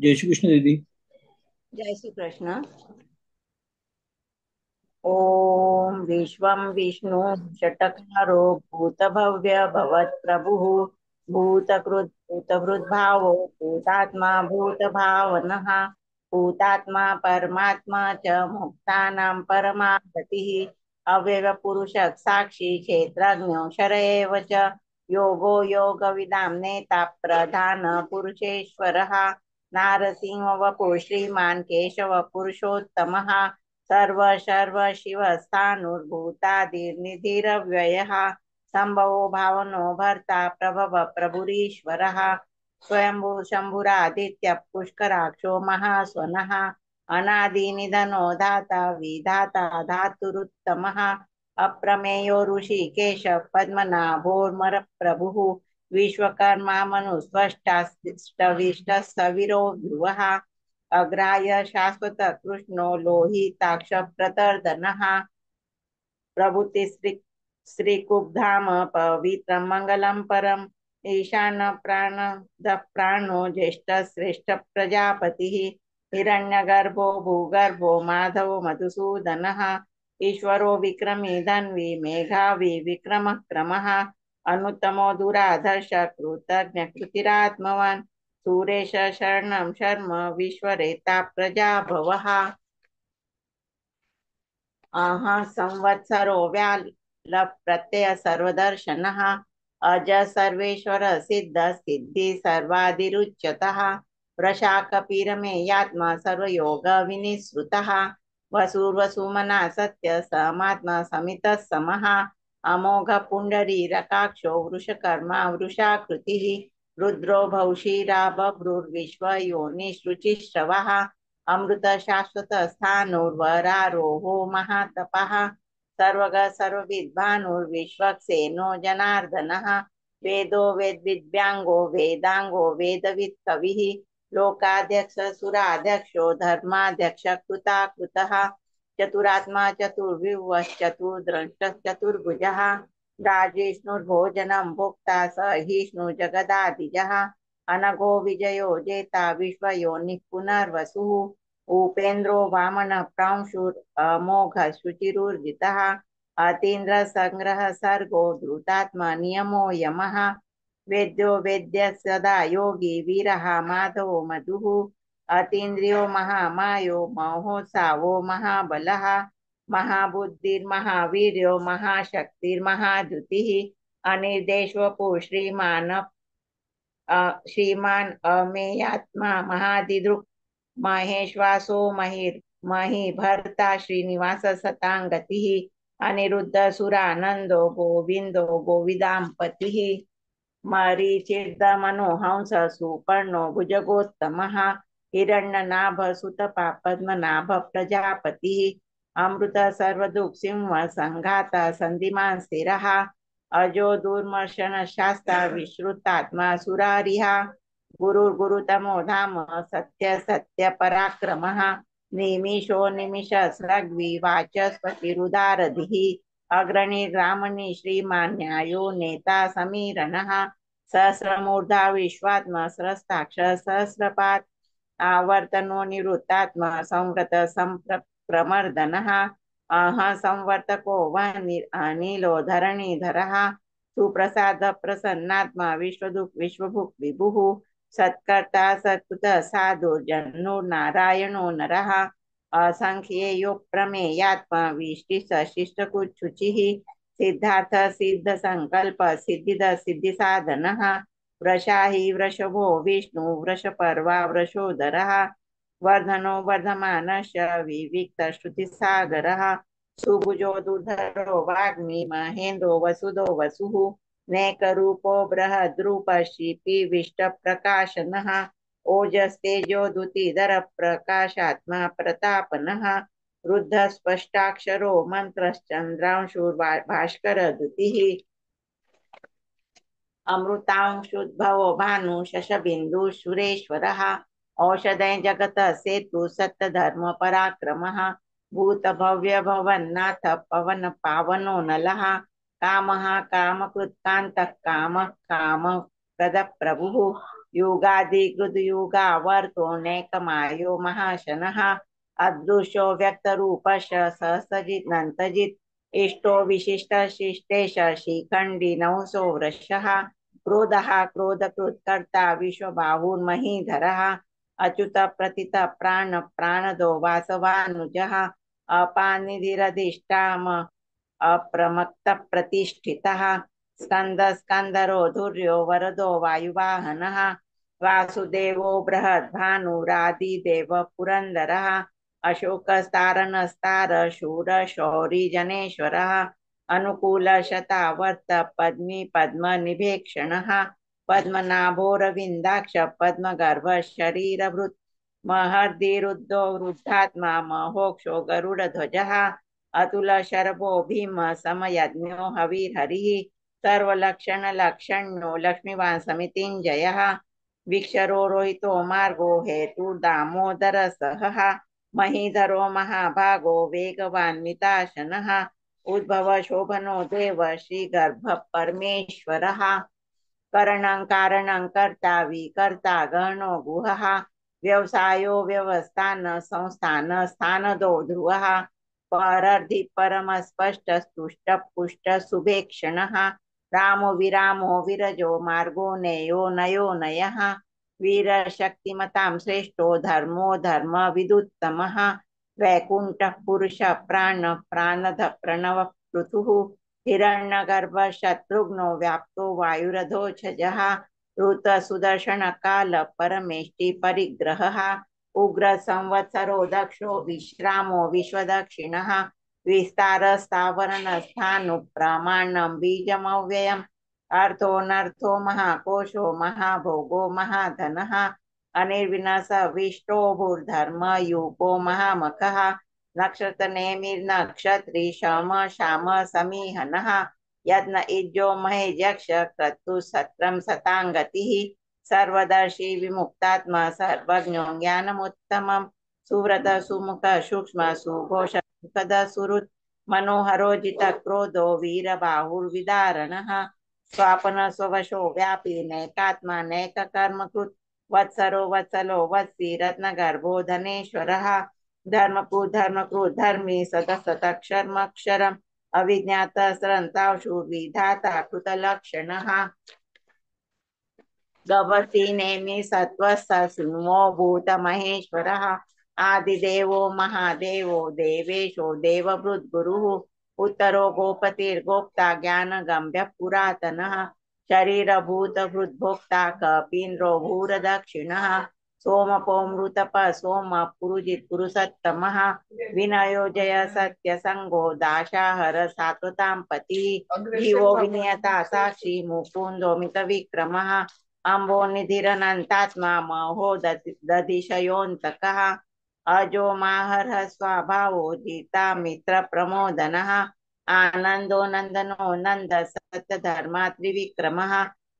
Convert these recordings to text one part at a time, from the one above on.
जय श्री कृष्ण दीदी। जय श्री कृष्ण। ओम विश्वं विष्णु षट्कारो भूतभव्य भवत्प्रभुः भूतकृत् भूतभृद्भावो भूतात्मा भूतभावनः भूतात्मा परमात्मा च मुक्तानां परमा गतिः अव्ययपुरुषः साक्षी क्षेत्रज्ञोऽक्षर एव च योगो योगविदां नेता प्रधान पुरुषेश्वरः नारसिंह वपु श्रीमान् केशव पुरुषोत्तमः सर्व सर्व शिव स्थाणुर्भूतादिर्निधिरव्ययः संभवो भावनो भर्ता प्रभव प्रभुरीश्वरः स्वयंभू शंभुरादित्य पुष्कराक्षो महास्वनः अनादिनिधनो धाता विधाता धातुरुत्तमः अप्रमेयो ऋषिकेश पद्मनाभोर्मर प्रभुः विश्वकर्मा मनुस्वष्टाविष्ट सविरो ध्रुवः अग्राय शाश्वत कृष्णो लोहिताक्ष प्रतर्दनः प्रभुति श्रीकुब्धाम पवित्रं मंगलम परम ईशान प्राण प्राणो ज्येष्ठ श्रेष्ठ प्रजापति हिरण्यगर्भो भूगर्भो माधवो मधुसूदनः ईश्वरो विक्रमी धन्वी मेघावी विक्रम क्रमः अनुत्तमो दुराधर्ष कृतज्ञ कृतिरात्मवान् सुरेश शरणं शर्म विश्वरेता प्रजाभवः संवत्सरो व्याल प्रत्यय सर्वदर्शनः अज सर्वेश्वर सिद्ध सिद्धि सर्वादिरुच्यतः वृषाकपिरमेयात्मा सर्वयोग विनिश्रुतः वसुर्वसुमना सत्य समात्मा समितः समः अमोघ पुंडरीरकाक्षो वृषकर्मा वृषाकृतिः रुद्रो भौषीरा बभ्रुर्विश्व योनिश्रुचिश्रवः अमृत शाश्वत स्थाणुर्वरारोहो महातपः सर्वग सर्वविद्भानुर्विश्वक्सेनो जनार्दनः वेदो वेद्विद्व्यांगो वेदांगो वेदवित् कविः लोकाध्यक्ष सुराध्यक्षो धर्माध्यक्ष कृताकृतः चतुरात्मा चतुर्विवश्चतुर्द्रष्ट चतुर्भुजः राजिष्णुर्भोजनं भोक्ता सहिष्णु जगदादिजः अनघो विजयो जेता विश्वयोनिः पुनर्वसुः उपेन्द्रो वामन प्रांशुर्मोघ शुचिरुर्जितः अतीन्द्र संग्रह सर्गो धृतात्मा नियमो यमः वेद्यो वेद्य सदा योगी वीरः माधवो मधुः अतीन्द्रियो महामायो महोत्सावो महाबलः महाबुद्धिर्महावीर्यो महाशक्तिर्महाद्युतिः अनिर्देशवपु श्रीमान् श्रीमान् अमेयात्मा महादिदृक् महेश्वासो महीभर्ता श्रीनिवास सतांगतिः अनिरुद्ध सुरानंदो गोविंदो गोविदाम्पतिः मरीचिर्दमनोहंस सुपर्णो भुजगोत्तमः हिरण्यनाभ सुतपा पद्मनाभ प्रजापतिः अमृत सर्वदुख सिंह संघाता संधिमान स्थिरः अजो दुर्मर्शन शास्ता विश्रुतात्मा सुरारिहा गुरुर्गुरुतमो धाम सत्य सत्य पराक्रमः निमिषो निमिष स्रग्वी वाचस्पतिरुदारधिः अग्रणी ग्रामणी श्रीमान् न्यायो नेता समीरणः सहस्रमूर्धा विश्वात्मा सहस्राक्ष सहस्रपात् आवर्तनो निवृत्तात्मा संवृत प्रमर्दनः संवर्तको अनिलो धरणीधरः सुप्रसाद प्रसन्नात्मा विश्वदुख विश्वभुक् विभुः सत्कर्ता सत्कृत साधु जन्नुर्नारायणो नरः असंख्येयो प्रमेयात्मा विष्टि सशिष्ट कुच्छुचिः सिद्धार्थ सिद्ध संकल्प सिद्धिद सिद्धि साधनः वृषाहि वृषभो विष्णु वृषपर्वा वृषोदरः वर्धनो वर्धमानश्च विविक्त श्रुतिसागरः सुभुजो दुर्धरो वाग्मी महेन्द्रो वसुदो वसुः नेकरूपो बृहद्रूप शिपि प्रकाशनः ओजस्तेजो द्युतिधर प्रकाशात्मा प्रतापनः रुद्ध स्पष्टाक्षरो मंत्रश्चंद्रांशुर्भास्कर द्युतिः अमृतांशुद्भवो भानु शशबिंदु सुरेश्वरः औषधे जगत सेतु सत्य धर्म पराक्रमः भूत भव्य भवन्नाथ पवन पावनो नलः कामः कामकृत्कान्तः काम काम प्रद प्रभुः युगादिकृतयुगावर्तो नैकमायो महाशनः अदृश्यो व्यक्तरूपश सहसजित् इष्टो विशिष्टशिष्टेश शिखण्डी नवसो वृषः क्रोधः क्रोधकृत्कर्ता विश्वबाहुर्महीधरः अच्युत प्रतित प्राण प्राणदो वासवानुजः अपानिधिरधिष्ठाम अप्रमत्त प्रतिष्ठितः स्कंद स्कंदरो धुर्यो वरदो वायुवाहनः वासुदेवो बृहद्भानुरादिदेव पुरंदरः अशोकस्तारणस्तार शूर शौरी जनेश्वरः अनुकूल शतावर्त पद्मी पद्म निभेक्षणः पद्मनाभोरविन्दाक्ष पद्मगर्भ शरीरभृत् महर्दिरुद्धो वृद्धात्मा महोक्षो गरुडध्वजः अतुल शरभो भीम समयज्ञो हविर्हरिः सर्वलक्षण लक्षण्यो लक्ष्मीवान समितिञ्जयः विक्षरो रोहितो मार्गो हेतु दामोदर सहः महीधरो महाभागो वेगवान मिताशनः उद्भव शोभनो देव श्रीगर्भ परमेश्वरः करणं कारणं कर्ता विकर्ता गणो गुहः व्यवसायो व्यवस्थान संस्थान स्थानदो ध्रुवः परर्धि परम स्पष्ट स्तुष्ट पुष्ट सुभेक्षणः रामो विरामो विरजो मार्गो नेयो नयो नयः वीर शक्तिमतां श्रेष्ठो धर्मो धर्म विदुत्तमः वैकुंठ पुरुष प्राण प्राणद प्रणव पृथुः हिरण्यगर्भ शत्रुघ्नो व्याप्तो वायुरधोक्षजः ऋत सुदर्शन काल परमेष्टि परिग्रहः उग्र संवत्सरो दक्षो विश्रामो विश्वदक्षिणः विस्तार स्थावरण स्थानु प्रमाणं बीजमव्ययम् अर्थोऽनर्थो महाकोशो महाभोगो महाधनः अनिर्विनाश विष्टो भूर्धर्म यूपो महामखः नक्षत्र नेमिर्नक्षत्री शम श्याम समीहनः यज्ञ इज्जो महेयक्ष क्रतु सत्रम सतांगतिः सर्वदर्शी विमुक्तात्मा सर्वज्ञो ज्ञानमुत्तमम् सुव्रत सुमुख सूक्ष्म सुघोष सुखद सुहृत् मनोहरो जित क्रोधो वीरबाहुर्विदारणः स्वापन स्ववशो व्यापी नैकात्मा नैक कर्मकृत् वत्सरो वत्सलो वत्सी रत्नगर्भो धनेश्वरः धर्मकृत् धर्मी सतसतक्षरमक्षरम् अविज्ञात स्रंताशु विधाता कृतलक्षणः गवसी नेमि सत्त्वस्य शृण्वो भूत महेश्वरः आदिदेवो महादेवो देवेशो देवभृद्गुरुः उत्तरो गोपतिर्गोप्ता ज्ञानगम्य पुरातनः शरीरभूत हृद्भोक्ता कपीन्द्रो भूरदक्षिणः सोमपोमृतप सोम पुरुजित् पुरुषोत्तमः विनयो जय सत्य संगो दाशाहर सात्वतां पतिः जीवो विनियता साक्षी मुकुंदो मित विक्रमः अम्बो निधिरनन्तात्मा महो दधिशयोऽन्तकः अजो माहर्ह स्वभावो जीता मित्र प्रमोदनः आनंदो नंदनो नंद सत्य धर्मा त्रिविक्रमः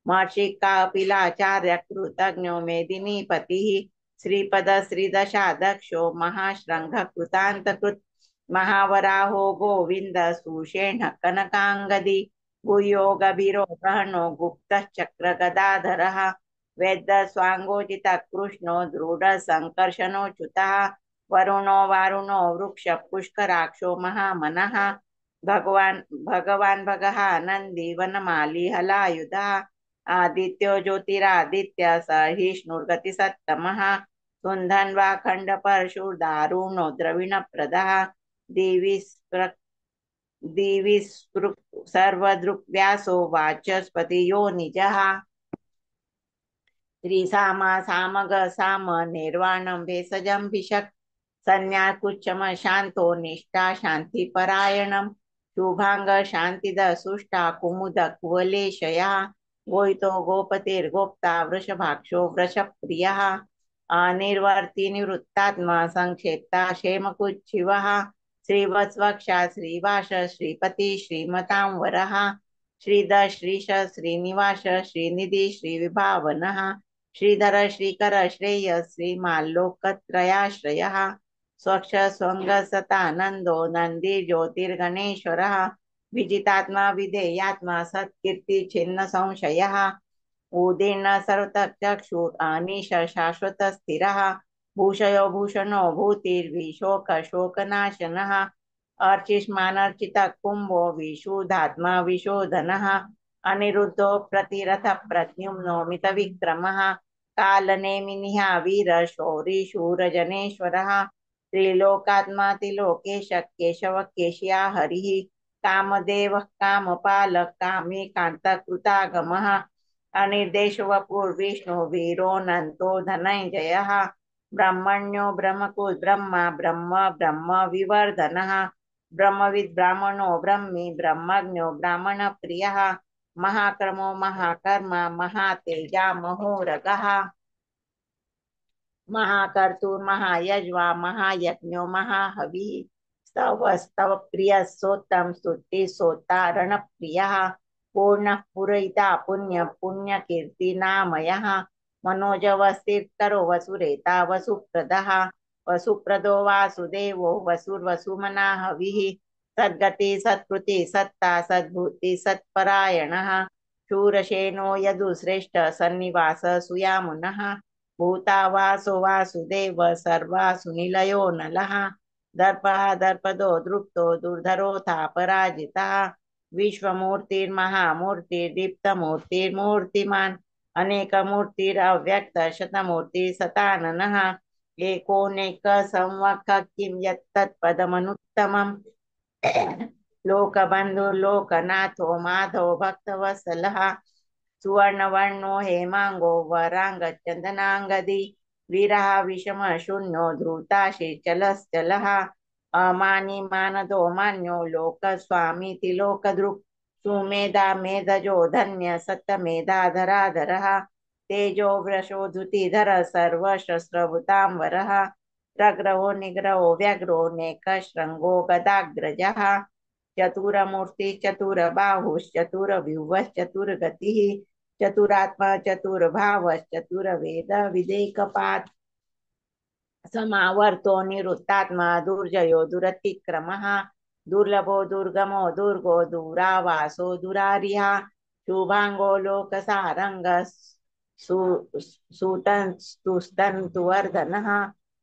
महर्षि कपिलाचार्य कृतज्ञो मेदिनीपतिः श्रीपद श्रीदशादक्षो महाश्रृंग कृतान्तकृत् महावराहो गोविंद सुषेण कनकांगदी गुह्यो गभीरो गहनो गुप्तश्चक्र गदाधरः वेद स्वांगोजित कृष्णो दृढ़ संकर्षणो च्युतः वरुणो वारुणो वृक्ष पुष्कराक्षो महामनः भगवान भगः नंदी वनमाली हलायुधः आदित्यो ज्योतिरादित्य सहिष्णुर्गति सत्तमः सुन्धन्वा खंड परशुर दारुणो द्रविण प्रदः दिवि सर्वदृक्व्यासो वाचस्पति यो निजः त्रिसामा सामग साम निर्वाणं भेषजं भिषक् संन्याकुच्चम शांतो निष्ठा शांति परायणम शुभांग शांतिद सुष्टा कुमुद कुवलेशया गोहितो गोपतिर्गोप्ता वृषभाक्षो वृषप्रियः अनिर्वर्ति निवृत्तात्मा संक्षेप्ता क्षेमकुच्छिवः श्रीवत्सवक्षा श्रीवास श्रीपति श्रीमतां वरः श्रीधर श्रीश श्रीनिवास श्रीनिधि श्रीविभावनः श्रीधर श्रीकर श्रेय श्रीमाल्लोकत्रयाश्रयः स्वक्ष स्वंग सतानंदो नंदी ज्योतिर्गणेश्वरः विजितात्मा विधेयात्मा सत्कीर्ति छिन्न संशयः उदीर्ण सर्वतक्षुः अनिश शाश्वत स्थिरः भूषयो भूषणो भूतिर्विशोक शोकनाशनः अर्चिष्मानर्चितः कुम्भो विशुद्धात्मा विशोधनः अनिरुद्धो प्रतिरथ प्रद्युम्नो मितविक्रमः कालनेमिनिः वीरशौरी शूरजनेश्वरः त्रिलोकात्मा त्रिलोकेश केशव केशिया हरिः कामदेवः कामपालः कामी कान्तकृतागमः अनिर्देशो वपुर्विष्णु वीरोऽनन्तो धनञ्जयः ब्रह्मण्यो ब्रह्मकुल ब्रह्मा ब्रह्म ब्रह्म विवर्धनः ब्रह्मविद् ब्राह्मणो ब्रह्मी ब्रह्मज्ञो ब्राह्मणप्रियः महाक्रमो महाकर्मा महातेजा महोरगः महाकर्तुर्महायज्वा महायज्ञो महाहविः स्तव प्रिय सोत्तम स्तुति सोतारण प्रियः पूर्णः पुरयिता पुण्य पुण्य कीर्ति नामयः मनोजवस्तिर्करो वसुरेता वसुप्रदः वसुप्रदो वासुदेवो वसुर्वसुमना हविः सद्गति सत्कृति सत्ता सद्भूति सत्परायणः शूरसेनो यदुश्रेष्ठ सन्निवास सुयामुनः भूतावासो वासुदेव सर्वासु निलयो नलः दर्पः दर्पदो दृप्तो दुर्धरोऽथा पराजितः विश्वमूर्तिर्महामूर्तिर्दीप्तमूर्तिर्मूर्तिमान् अनेकमूर्तिरव्यक्त शतमूर्ति सताननः एकोनेक संवक्ष किं यत्तत्पदमनुत्तमम् लोकबन्धुर्लोकनाथो माधव भक्तवत्सलः सुवर्णवर्णो हेमांगो वरांगचंदनांगदी वीरः विषम शून्यो धृताशीचलश्चलः अमानि मानदो मान्यो लोकस्वामी तिलोकदृक् सुमेधा मेधजो धन्य सत्यमेधाधराधरः तेजो वृषो धुतिधर सर्वशस्त्रभूतांवरः प्रग्रहो निग्रहो व्यग्रो नेकशृङ्गो गदाग्रजः चतुरमूर्ति चतुर्बाहुश्चतुर्व्यूहश्चतुर्गतिः चतुरात्मा चतुर्भावश्चतुर्वेद विदेकपात् समावर्तो निरुक्तात्मा दुर्जयो दुरतिक्रमः दुर्लभो दुर्गमो दुर्गो दुरावासो दुरारिः शुभांगो लोकसारंग सुतस्तुस्तुवर्धनः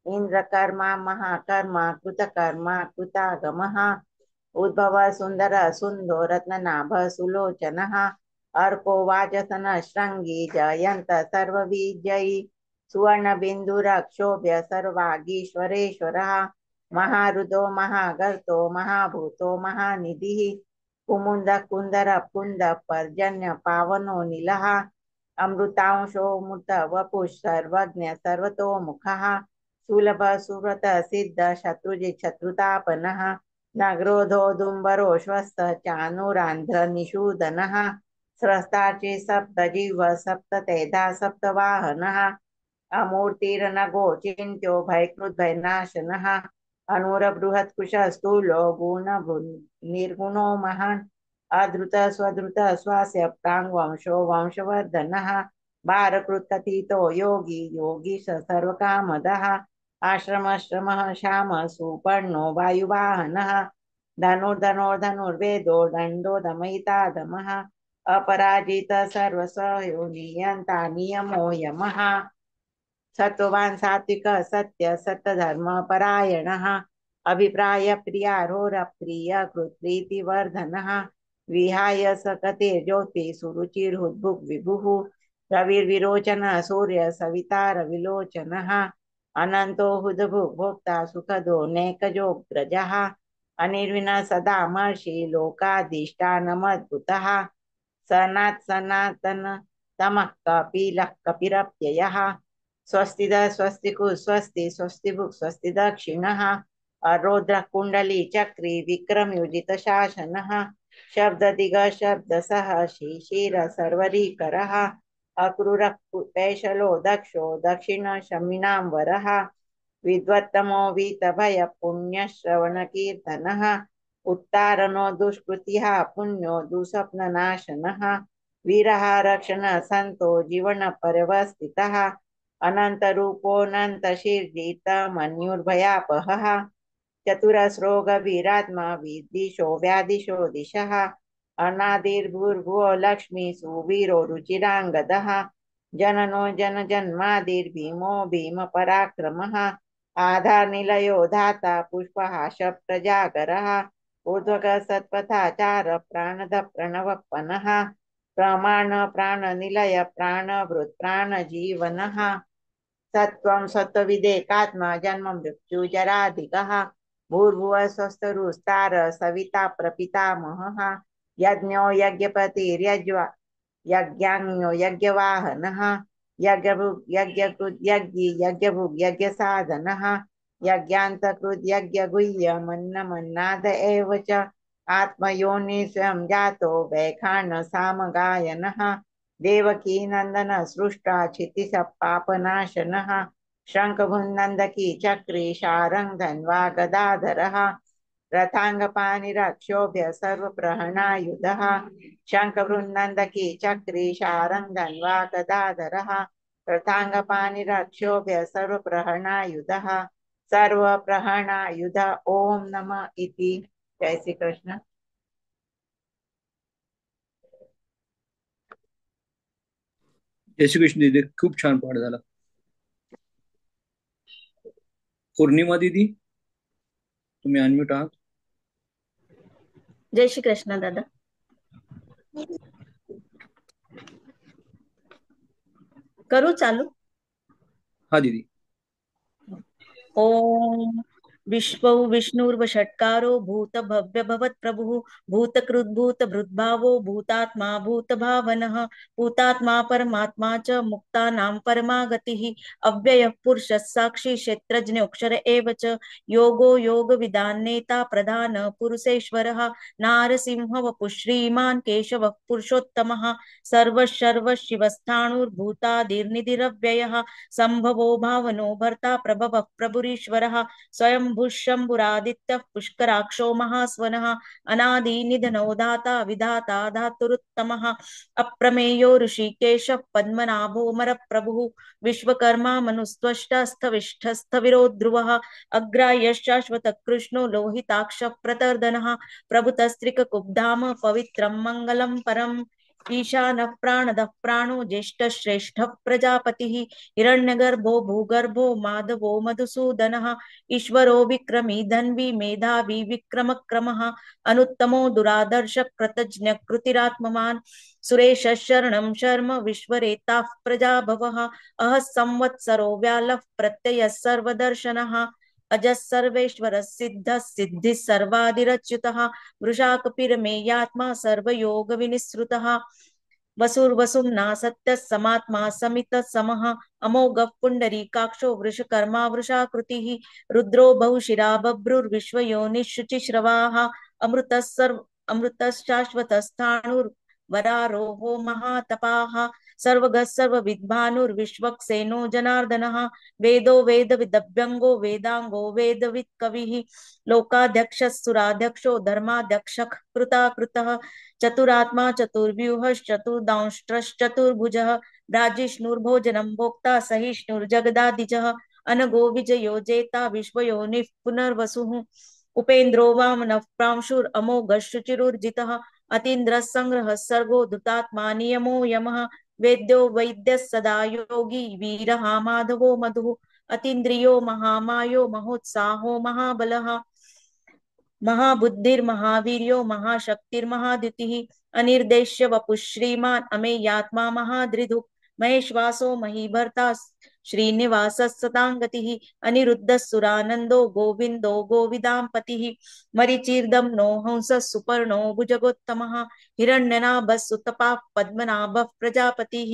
इंद्रकर्मा महाकर्मा कृतकर्मा कृतागमः उद्भव सुंदर सुंदो रत्ननाभ सुलोचनः अर्को वाजसन श्रृंगी जयंत सर्वविजयी सुवर्णबिन्दुरक्षोभ्य सर्वागीश्वरेश्वरः महारुदो महागर्तो महाभूतो महानिधिः कुमुंद कुंदर कुंद पर्जन्य पावनो नीलः अमृतांशो मृत वपुः सर्वज्ञ सर्वतोमुखः सुलभ सुव्रत सिद्ध शत्रुजित् शत्रुतापनः नग्रोधोदुम्बरो श्वस्त चानुरान्ध्र निषूदनः स्रस्तार्चि सप्त जीव सप्त तेधा सप्त वाहनः अमूर्तिर्नगो चिन्त्यो भयकृद्भयनाशनः अनुरबृहत्कुश स्थूलो गुण निर्गुणो महान् अधृत स्वधृत स्वास्य प्राङ्वंशो वंशवर्धनः भारकृत् कथितो योगी योगी सर्वकामदः आश्रमश्रमः श्याम सुपर्णो वायुवाहनः धनुर्धनुर्धनुर्वेदो दण्डो दमयिताधमः अपराजित सर्वस्वयो नियन्ता नियमो यमः सत्ववान् सात्विक सत्य सत्यधर्म परायणः अभिप्राय प्रियारोर प्रिय कृत्प्रीति वर्धनः विहाय सकते ज्योति सुरुचिर्हुद्भुक् विभुः रविर्विरोचन सूर्य सवितार विलोचनः अनंतो हुदभुक् भोक्ता सुखदो नेकजोग्रजः अनिर्विण सदा महर्षि लोकाधिष्ठानमद्भुतः सनात् सनातन तमः कपिलः कपिरप्ययः स्वस्तिद स्वस्तिकु स्वस्ति स्वस्तिभुक् स्वस्ति दक्षिणः रुद्र कुंडली चक्री विक्रम योजित शासनः शब्द दिग शब्द सह शिशिर सर्वरीकरः अक्रूर पैशलो दक्षो दक्षिण शमिनांवरः विद्वत्तमो वीतभय पुण्य श्रवण कीर्तनः उत्तारणो दुष्कृतिः पुण्यो दुःस्वप्ननाशनः वीरः रक्षण संतो जीवन पर्यवस्थितः अनंत रूपोऽनंत शीर्षित मन्युर्भयापहः चतुरस्रो गभीरात्मा विदिशो व्यादिशो दिशः अनादिर्भूर्भुवो लक्ष्मीसु वीरो रुचिराङ्गदः जननो जनजन्मादिर्भीमो भीमपराक्रमः आधारनिलयो धाता पुष्पहासप्रजागरः ऊर्ध्वगः सत्पथाचार प्राणद प्रणवपनः प्रमाण प्राणनिलय प्राणभृत् प्राणजीवनः सत्त्वं सत्त्वविदेकात्मा जन्म मृत्युजराधिकः भूर्भुवः स्वस्तरुस्तार सविता प्रपितामहः यज्ञो यज्ञपतिर्यज्वा यज्ञाज्ञो यज्ञवाहनः यज्ञभुग् यज्ञकृत् यज्ञी यज्ञभुग् यज्ञसाधनः यज्ञान्तकृत् यज्ञगुह्यमन्नमन्नाद एव च आत्मयोनि स्वयं जातो वैखानसामगायनः देवकी नंदन सृष्टा क्षितिश पापनाशनः शंखभुन्नंदकी चक्री शारंग धन्वा गदाधरः रथांगपाणिरक्षोभ्य सर्वप्रहणायुधः शंखवृन्नंदकी चक्री शारंग धन्वा गदाधरः रथांगपाणिरक्षोभ्य सर्वप्रहणायुधः सर्वप्रहणायुध ओम नमः इति। जय श्री कृष्ण। जय श्री कृष्ण दीदी, खूप छान पाठ झाला. पौर्णिमा दीदी, तुम्ही अनम्यूट आहात. जय श्री कृष्ण दादा. करू चालू? हा दीदी. ओम विश्वौ विष्णुर्वषट्कारो भूत भव्य भवत् प्रभुः भूतकृद्भूत भृद्भावो भूतात्मा भूतभावनः भूतात्मा परमात्मा च मुक्तानां परमागतिः अव्ययः पुरुषः साक्षी क्षेत्रज्ञोऽक्षर एव च योगो योगविदान्नेता प्रधान पुरुषेश्वरः नारसिंह वपुः श्रीमान् केशवः पुरुषोत्तमः सर्वशिवस्थाणुर्भूतादिर्निधिरव्ययः संभवो भावनो भर्ता प्रभवः प्रभुरीश्वरः स्वयंभुः शम्भुरादित्यः पुष्कराक्षो महास्वनः अनादिनिधनो दाता विधाता धातुरुत्तमः अप्रमेयो ऋषिकेशः पद्मनाभोऽमरप्रभुः विश्वकर्मा मनुस्त्वष्टा स्थविष्ठस्थविरो ध्रुवः अग्राह्यश्शाश्वतः कृष्णो लोहिताक्षः प्रतर्दनः प्रभुतस्त्रिककुब्धाम पवित्रं मङ्गलं परम् ईशानः प्राणदः प्राणो ज्येष्ठः श्रेष्ठः प्रजापतिः हिरण्यगर्भो भूगर्भो माधवो मधुसूदनः ईश्वरो विक्रमी धन्वी मेधावी विक्रमक्रमः अनुत्तमो दुरादर्श कृतज्ञ कृतिरात्मवान् सुरेश शरणं शर्म विश्वरेताः प्रजाभवः अहः संवत्सरो व्यालः प्रत्ययः सर्वदर्शनः अजः सर्वेश्वरः सिद्धः सिद्धिः सर्वादिरच्युतः वृषाकपिरमेयात्मा सर्वयोगविनिसृतः वसुर्वसुम्ना सत्यः समात्मा समितः समः अमोघः पुण्डरीकाक्षो वृषकर्मा वृषाकृतिः रुद्रो बहुशिरा बभ्रुर्विश्वयोनिः शुचिश्रवाः अमृतश्शाश्वतस्थाणुर्वरारोहो महातपाः सर्वगः सर्वविद्भानुर्विश्वक्सेनो जनार्दनः वेदो वेदविदभ्यङ्गो वेदाङ्गो वेदवित्कविः लोकाध्यक्षः सुराध्यक्षो धर्माध्यक्षः कृताकृतः चतुरात्मा चतुर्व्यूहश्चतुर्दांष्ट्रश्चतुर्भुजः राजिष्णुर्भोजनं भोक्ता सहिष्णुर्जगदादिजः अनगो विजयो जेता विश्वयोनिः पुनर्वसुः उपेन्द्रो वामनः प्रांशुरमोघः शुचिरुर्जितः अतीन्द्रः संग्रहः सर्गो धृतात्मा नियमो यमः वेद्यो वैद्यः सदा योगी वीरः माधवो मधुः अतीन्द्रियो महामायो महोत्साहो महाबलः महाबुद्धिर्महावीर्यो महाशक्तिर्महाद्युतिः अनिर्देश्य वपुः श्रीमान् अमेयात्मा महादृधुः महेश्वासो महीभर्ता श्रीनिवासः सताङ्गतिः अनिरुद्धः सुरानन्दो गोविन्दो गोविदाम्पतिः मरीचिर्दम्नो हंसः सुपर्णो भुजगोत्तमः हिरण्यनाभः सुतपाः पद्मनाभः प्रजापतिः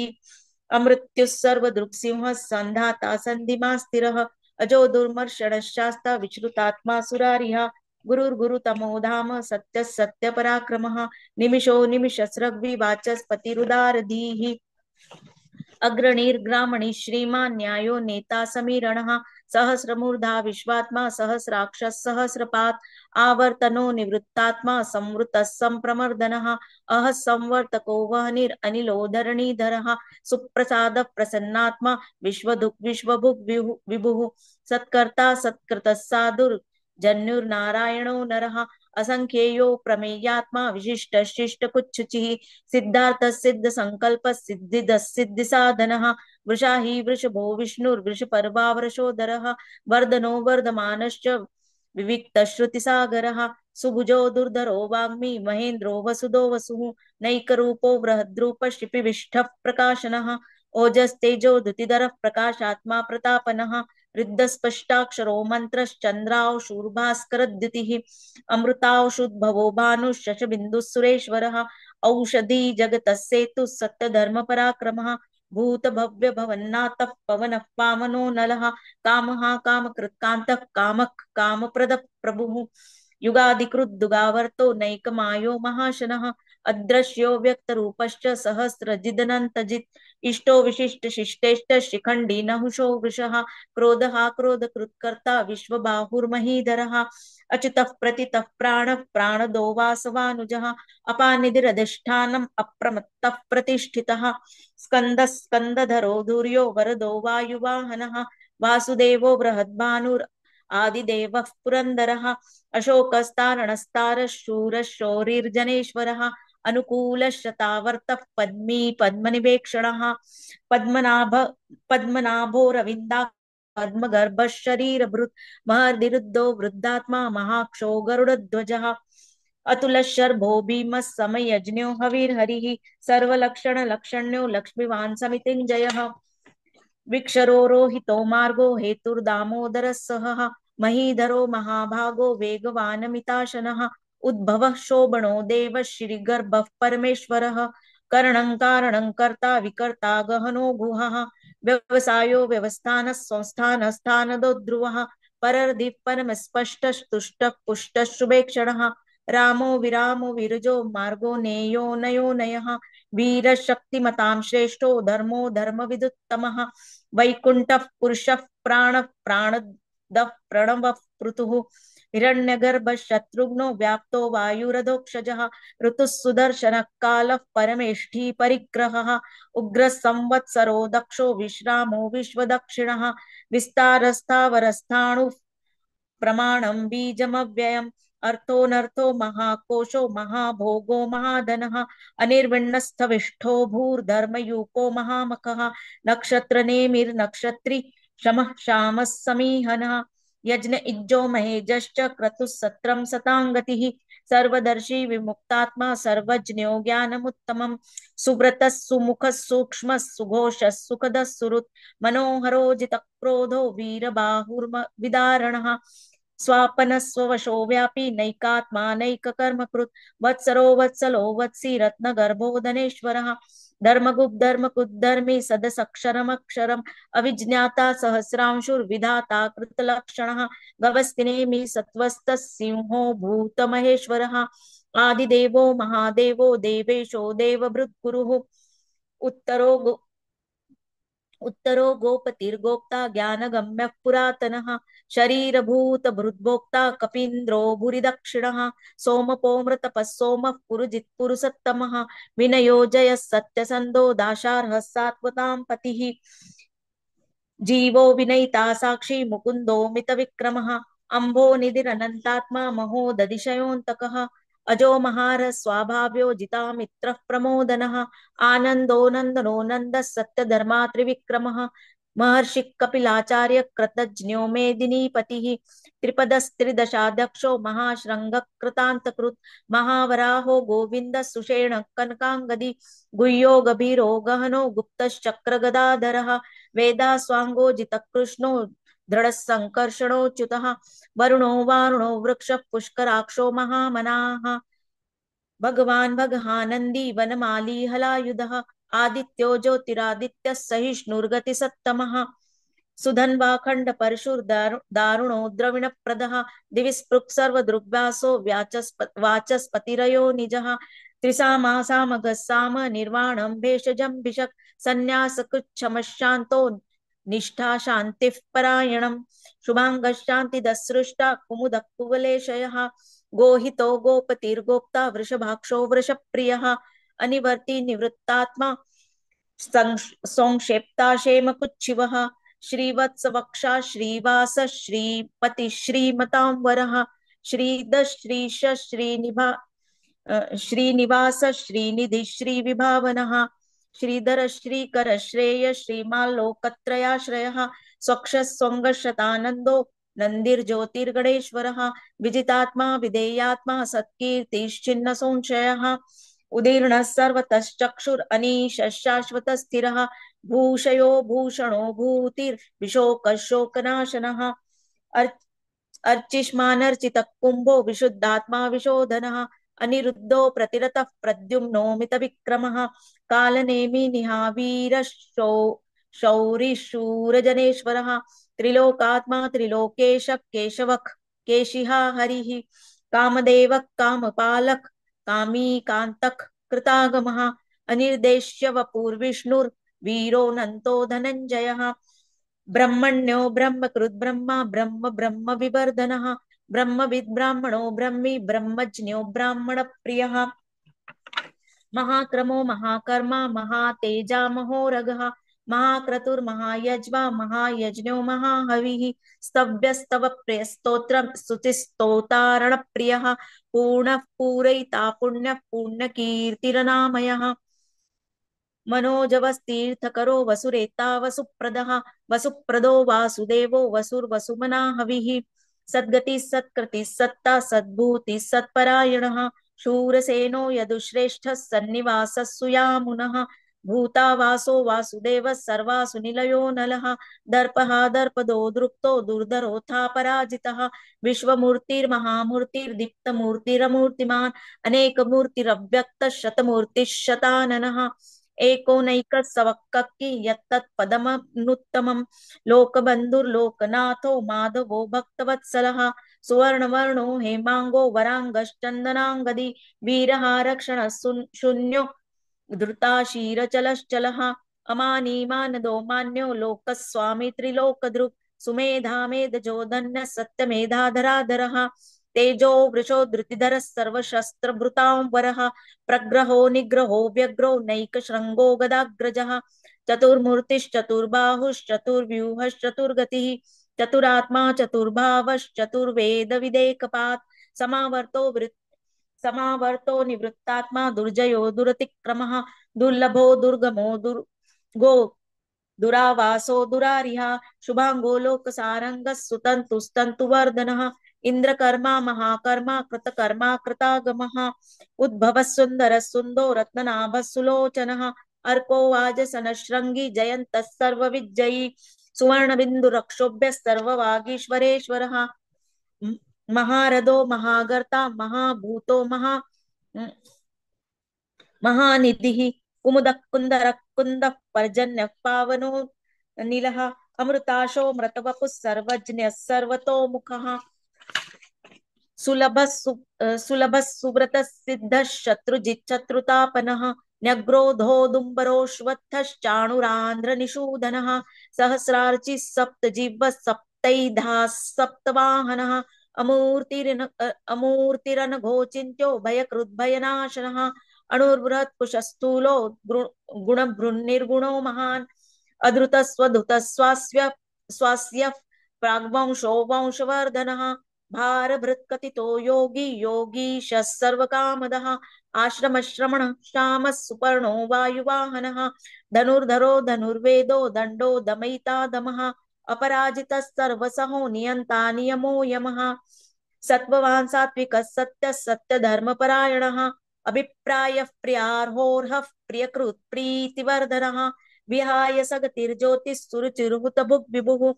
अमृत्युः सर्वदृक्सिंहः सन्धाता सन्धिमा स्थिरः अजो दुर्मर्षणः शास्ता विश्रुतात्मा सुरारिः गुरुर्गुरुतमो धाम सत्य सत्य पराक्रमः निमिषो निमिषस्रग्विवाचस्पतिरुदारधीः अग्रणीर्ग्रामणी श्रीमान् न्यायो नेता समीरणः सहस्रमूर्धा विश्वात्मा सहस्राक्षः सहस्रपात् आवर्तनो निवृत्तात्मा संवृतः संप्रमर्दनः अह संवर्तको वह्निरनिलो धरणीधरः सुप्रसादः प्रसन्नात्मा विश्वदुक् विश्वभुक् विभुः सत्कर्ता सत्कृतः साधुर् जन्युर्नारायणो नरः असंख्येयो प्रमेयात्मा विशिष्ट शिष्ट कुच्छुचिः सिद्धार्थ सिद्ध संकल्प सिद्धिद सिद्धि साधनः वृषा हि वृषभो विष्णुर्वृषपर्वा वृषोदरः वर्धनो वर्धमानश्च विविक्त श्रुतिसागरः सुभुजो दुर्धरो वाग्मी महेन्द्रो वसुदो वसुः नैकरूपो बृहद्रूप शिपिविष्ठः प्रकाशनः ओजस्तेजो द्युतिधरः प्रकाशात्मा प्रतापनः रुद्धस्पष्टाक्षरो मन्त्रश्चन्द्राव शूर्भास्करद्युतिः अमृतावशुद्भवो भानुश्शशबिन्दुः सुरेश्वरः औषधी जगतः सेतुः सत्यधर्मपराक्रमः भूत भव्य भवन्नाथः पवनः पावनो नलः कामः कामकृत्कान्तः कामः कामप्रदः प्रभुः युगादिकृद्दुगावर्तो नैकमायो महाशनः अदृश्यो व्यक्तरूपश्च सहस्रजिदनन्तजित् इष्टो विशिष्ट शिष्टेष्ट शिखण्डी नहुषो वृषः क्रोधः क्रोधकृत्कर्ता विश्वबाहुर्महीधरः अच्युतः प्रतितः प्राणः प्राणदो वासवानुजः अपानिधिरधिष्ठानम् अप्रमत्तः प्रतिष्ठितः स्कन्दः स्कन्दधरो धुर्यो वरदो वायुवाहनः वासुदेवो बृहद्भानुर् आदिदेवः पुरन्दरः अशोकस्तारणस्तारः शूरः शौरिर्जनेश्वरः अनुकूलशतावर्तः पद्मी पद्मनिवेक्षणः पद्मनाभ पद्मनाभोरविन्दा पद्मगर्भः शरीरभृत् महर्दिरुद्धो वृद्धात्मा महाक्षो गरुडध्वजः अतुलशर्भो भीमः समयज्ञो हविर्हरिः सर्वलक्षणलक्षण्यो लक्ष्मीवान् समितिञ्जयः विक्षरो रोहितो मार्गो हेतुर्दामोदरः सहः महीधरो महाभागो वेगवानमिताशनः उद्भवः शोभनो देवः श्रीगर्भः परमेश्वरः करणं कारणं कर्ता विकर्ता गहनो गुहः व्यवसायो व्यवस्थानः संस्थानः स्थानदो ध्रुवः परर्धि परमस्पष्टस्तुष्टः पुष्टः शुभेक्षणः रामो विरामो विरजो मार्गो नेयो नयो नयः वीरशक्तिमतां श्रेष्ठो धर्मो धर्मविदुत्तमः वैकुण्ठः पुरुषः प्राणः प्राणदः प्रणवः पृथुः हिरण्यगर्भः शत्रुघ्नो व्याप्तो वायुरधोक्षजः ऋतुः सुदर्शनः कालः परमेष्ठी परिग्रहः उग्रः संवत्सरो दक्षो विश्रामो विश्वदक्षिणः विस्तारस्थावरस्थाणुः प्रमाणं बीजमव्ययम् अर्थोऽनर्थो महाकोशो महाभोगो महाधनः अनिर्विण्णस्थविष्ठो भूर्धर्मयूपो महामखः नक्षत्रनेमिर्नक्षत्री शमः श्यामः समीहनः यज्ञ इज्जो महेजश्च क्रतुः सत्रं सताङ्गतिः सर्वदर्शी विमुक्तात्मा सर्वज्ञो ज्ञानमुत्तमम् सुव्रतः सुमुखः सूक्ष्मः सुघोषः सुखदः सुहृत् मनोहरो जितक्रोधो वीरबाहुर्विदारणः स्वापन स्ववशो व्यापी नैकात्मा नैककर्मकृत् वत्सरो वत्सलो वत्सी रत्नगर्भो धनेश्वरः धर्मगुप् धर्मकुद्धर्मी सदसक्षरमक्षरम् अविज्ञाता सहस्रांशुर्विधाता कृतलक्षणः गवस्तिनेमि सत्त्वस्तः सिंहो भूतमहेश्वरः आदिदेवो महादेवो देवेशो देवभृद्गुरुः उत्तरो गोपतिर्गोप्ता ज्ञानगम्यः पुरातनः शरीरभूत भृद्भोक्ता कपीन्द्रो भूरिदक्षिणः सोमपोमृतपः सोमः पुरुजित् पुरुषत्तमः विनयो जयः सत्यसन्धो दाशार्हः सात्वतां पतिः जीवो विनयिता साक्षी मुकुन्दो मितविक्रमः अम्भो निधिरनन्तात्मा महोदधिशयोऽन्तकः अजो महार स्वाभाव्यो जितामित्रः प्रमोदनः आनन्दो नन्दनो नन्दः सत्यधर्मा त्रिविक्रमः महर्षि कपिलाचार्य कृतज्ञो मेदिनीपतिः त्रिपदस्त्रिदशाध्यक्षो महाश्रृंग कृतान्तकृत् महावराहो गोविंद सुषेण कनकांगदी गुह्यो गभीरो गहनो गुप्तश्चक्रगदाधरः वेदास्वांगो जितकृष्णो दृढ़ संकर्षणोच्युतः वरुणो वारुणो वृक्षः पुष्कराक्षो महामनाः भगवान् भगहानन्दी वनमाली हलायुधः आदित्यो ज्योतिरादित्यः सहिष्णुर्गतिसत्तमः सुधन्वाखण्ड परशुर्दारुणो द्रविणप्रदः दिविस्पृक् सर्वदृग्व्यासो वाचस्पतिरयो निजः त्रिसामासामगः साम निर्वाणं भेषजं भिषक् सन्न्यासकृच्छमशान्तो निष्ठा शान्तिः परायणम् शुभांगः शान्तिदसृष्टा कुमुदः कुवलेशयः गोहितो गोपतिर्गोप्ता वृषभाक्षो वृषप्रियः अनिवर्ति निवृत्तात्मा संक्षेप्ता श्रीवत्सवक्षा श्रीवास श्रीपति श्रीमतां वरः श्रीद श्रीश श्रीनिभा श्रीनिवास श्रीनिधि श्री विभावनः श्रीधर श्रीकर श्रेय श्रीमाल्लोकत्रयाश्रयः स्वक्ष स्वंगशतानंदो नंदिर्ज्योतिर्गणेश्वरः विजितात्मा विधेयात्मा सत्कीर्तिश्चिन्न संशयः उदीर्णः सर्वतश्चक्षुर अनीश शाश्वत स्थिरः भूषयो भूषणो भूतिर्विशोकशोकनाशनः अर्चिष्मानर्चित कुंभो विशुद्धात्मा विशोधनः अनिरुद्धो प्रतिरतः प्रद्युम्नो मित विक्रमः कालनेमि निहावीर शौरिशूरजनेश्वरः त्रिलोकात्मा त्रिलोकेश केशवः केशिहा हरिः कामदेवः कामपालक कामी कांतक कृतागमः अनिर्देश्य वपुर्विष्णुर्वीरो नन्तो धनञ्जयः ब्रह्मण्यो ब्रह्मकृद् ब्रह्मा ब्रह्म ब्रह्म विवर्धनः ब्रह्मविद् ब्राह्मणो ब्रह्मी ब्रह्मज्ञो ब्राह्मण प्रियः महाक्रमो महाकर्मा महातेजा महोरगः महाक्रतुर्महायज्वा महायज्ञो महाहविः स्तव्यस्तव प्रियस्तोत्रं स्तुतिस्तोतारण प्रियः पूर्णः पूरयिता पुण्यः पुण्यकीर्तिरनामयः मनोजवस्तीर्थकरो वसुरेता वसुप्रदः वसुप्रदो वासुदेवो वसुर्वसुमना हविः सद्गति सत्कृति सत्ता सद्भूति सत्परायणः शूरसेनो यदुश्रेष्ठः सन्निवासः सुयामुनः भूतावासो वासुदेवः सर्वासु निलयो नलः दर्पः दर्पदो दृप्तो दुर्धरोऽथा पराजितः विश्वमूर्तिर्महामूर्तिर्दीप्तमूर्तिरमूर्तिमान् अनेकमूर्तिरव्यक्तः शतमूर्तिः शताननः एकोनैक सवक्कि यत्तत्पदमनुत्तमं लोकबन्धुर्लोकनाथो माधवो भक्तवत्सलः सुवर्णवर्णो हेमांगो वरांगश्चन्दनांगदी वीरः रक्षणः शून्यो धृताशीरचलश्चलः अमानीमानदो मान्यो लोकस्वामी त्रिलोकदृक् सुमेधा मेधजो धन्यः सत्यमेधाधराधरः तेजो वृषो धृतिधरः सर्वशस्त्रभृतांवरः प्रग्रहो निग्रहो व्यग्रो नैकशृङ्गो गदाग्रजः चतुर्मूर्तिश्चतुर्बाहुश्चतुर्व्यूहश्चतुर्गतिः चतुरात्मा चतुर्भावश्चतुर्वेदविदेकपात् समावर्तो निवृत्तात्मा दुर्जयो दुरतिक्रमः दुर्लभो दुर्गमो दुर्गो दुरावासो दुरारिहा शुभांगो लोकसारंगः सुतन्तुस्तन्तुवर्धनः इंद्रकर्मा महाकर्मा कृतकर्मा कृतागमः उद्भवः सुन्दरः सुन्दो रत्ननाभः सुलोचनः अर्को वाजसनशृङ्गी जयन्तः सर्वविजयी सुवर्णबिन्दुरक्षोभ्यः सर्ववागीश्वरेश्वरः महारथो महागर्ता महाभूतो महानिधिः कुमुदः कुन्दरः कुन्दः पर्जन्यः पावनो नीलः अमृताशो मृतवपुः सर्वज्ञः सर्वतोमुखः सुलभः सुव्रतः सिद्धः शत्रुजिच्छत्रुतापनः न्यग्रोधोदुम्बरोऽश्वत्थश्चाणुरान्ध्रनिषूदनः सहस्रार्चिः सप्तजिह्वः सप्तैधा सप्तवाहनः अमूर्तिरनघोचिन्त्यो भयकृद्भयनाशनः अणुर्बृहत्कुशस्थूलो गुणभृन्निर्गुणो महान् अधृतस्वधुतस्वास्य स्वास्य प्राग्वंशो वंशवर्धनः भारभृत्कथितो योगी योगीशः सर्वकामदः आश्रमश्रमणः श्यामः सुपर्णो वायुवाहनः धनुर्धरो धनुर्वेदो दण्डो दमयिता दमः अपराजितः सर्वसहो नियन्ता नियमो यमः सत्त्ववान् सात्विकः सत्यः सत्यधर्मपरायणः अभिप्रायः प्रियार्होर्हः प्रियकृत् प्रीतिवर्धनः विहाय सगतिर्ज्योतिः सुरुचिर्हुतभुग् विभुः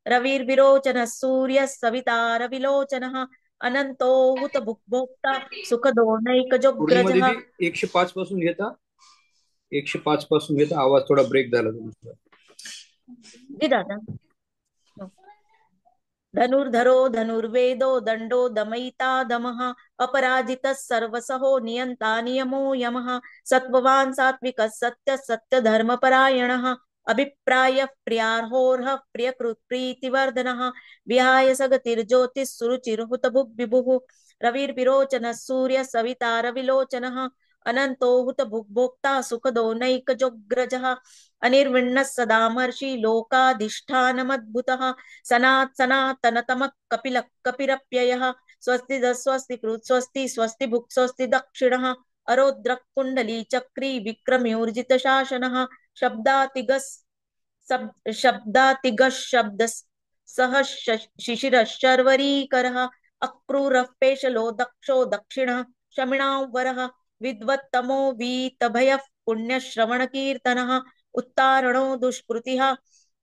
रविर्विरोचनः सूर्यः सविता रविलोचनः अनंतो हुत भुक्भोक्ता सुखदो नैकजोग्रजः. 105 पासून घेता 105 पासून घेता आवाज थोडा ब्रेक झाला तुमचा. दादा धनुर्धरो धनुर्वेदो दंडो दमयिता दमः अपराजितः सर्वसहो नियन्ता नियमो यमः सत्त्ववान् सात्विकः सत्यः सत्यधर्मपरायणः अभिप्रायः प्रियार्होर्हः प्रियकृत् प्रीतिवर्धनः विहाय सगतिर्ज्योतिः सुरुचिर्हुतभुग् विभुः रविर्विरोचनः सूर्यः सविता रविलोचनः अनंतो हुत भुक्भोक्ता सुखदो नैकजोग्रजः अनिर्विण्णः सदामर्षि लोकाधिष्ठानमद्भुतः सनात् सनातनतमः कपिलः कपिरप्ययः स्वस्ति स्वस्ति कृत् स्वस्ति स्वस्ति भुक् स्वस्ति दक्षिणः अरोद्रक् कुण्डली चक्री विक्रम्योर्जित शासनः शब्दातिगस् शब्दातिगः शब्द सह शिशिरः शर्वरीकरः अक्रूरः पेशलो दक्षो दक्षिणः शमिणावरः विद्वत्तमो वीतभयः पुण्यश्रवणकीर्तनः उत्तारणो दुष्कृतिः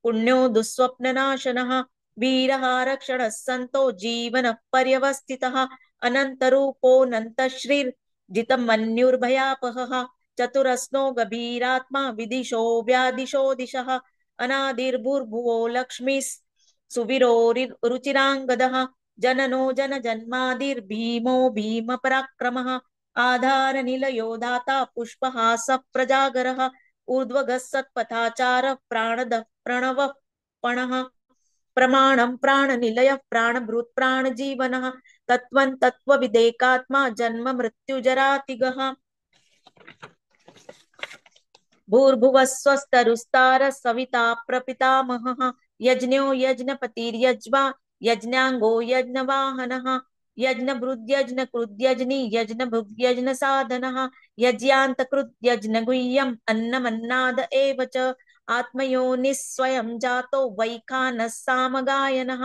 पुण्यो दुःस्वप्ननाशनः वीरः रक्षणः सन्तो जीवनः पर्यवस्थितः अनन्तरूपोऽनन्तश्रीर्जितमन्युर्भयापहः चतुरस्नो गभीरात्मा विदिशो व्यादिशो दिशः अनादिर्भुर्भुवो लक्ष्मी सुवीरो रुचिराङ्गदः जननो जनजन्मादिर्भीमो भीमपराक्रमः आधारनिलयो दाता पुष्पहासः प्रजागरः ऊर्ध्वगः सत्पथाचारः प्राणदः प्रणवः पणः प्रमाणं प्राणनिलयः प्राणभृत् प्राणजीवनः तत्त्वं तत्त्वविदेकात्मा जन्म मृत्युजरातिगः भूर्भुवः स्वस्तरुस्तारः सविता प्रपितामहः यज्ञो यज्ञपतिर्यज्वा यज्ञाङ्गो यज्ञवाहनः यज्ञभृद्यज्ञकृद्यज्ञी यज्ञभुग्यज्ञसाधनः यज्ञान्तकृद्यज्ञगुह्यम् अन्नमन्नाद एव च आत्मयोनिः स्वयं जातो वैखानः सामगायनः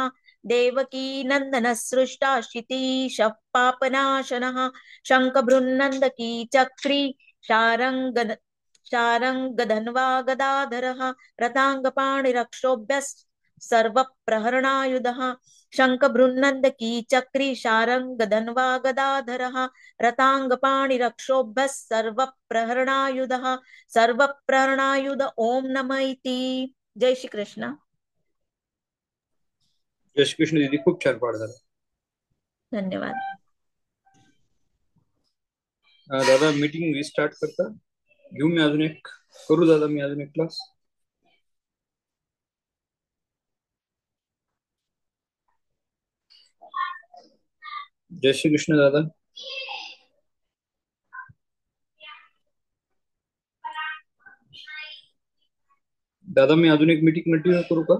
देवकी नन्दनः सृष्टा क्षितीशः पापनाशनः शङ्खभृन्नन्दकी चक्री शारङ्ग शारङ्गधन्वा गदाधरः रताङ्गपाणिरक्षोभ्यः सर्वप्रहरणायुधः शङ्खभृन्नन्दकी चक्री शारङ्गधन्वा गदाधरः रताङ्गपाणिरक्षोभ्यः सर्वप्रहरणायुधः सर्वप्रहरणायुध ओम नमः इति। जय श्री कृष्ण। जय श्री कृष्ण दीदी, खूप छान पाठ झाला. धन्यवाद. दादा मीटिंग रिस्टार्ट करता घेऊ मी अजून एक करू दादा मी अजून एक क्लास. जय श्री कृष्ण दादा. दादा मी अजून एक मीटिंग कंटिन्यू करू का?